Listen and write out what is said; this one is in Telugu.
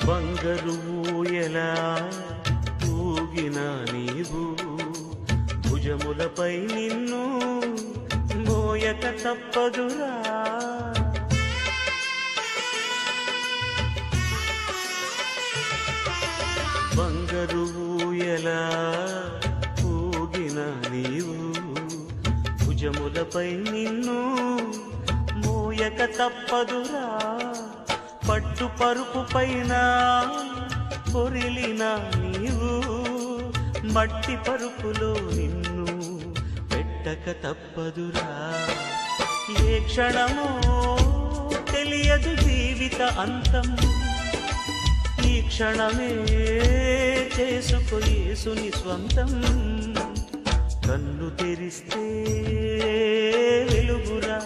బంగారు ఊయలా ఊగిన నీవు భుజములపై నిన్ను మోయక తప్పదురా. బంగారు ఊయలా ఊగిన నీవు భుజములపై నిన్ను మోయక తప్పదురా. పట్టు పరుపు పైన పొరిలిన నీవు మట్టి పరుపులో నిన్ను పెట్టక తప్పదురా. ఏ క్షణమో తెలియదు జీవిత అంతం, ఈ క్షణమే చేసుకో యేసుని స్వంతం. కన్ను తెరిస్తే వెలుగురా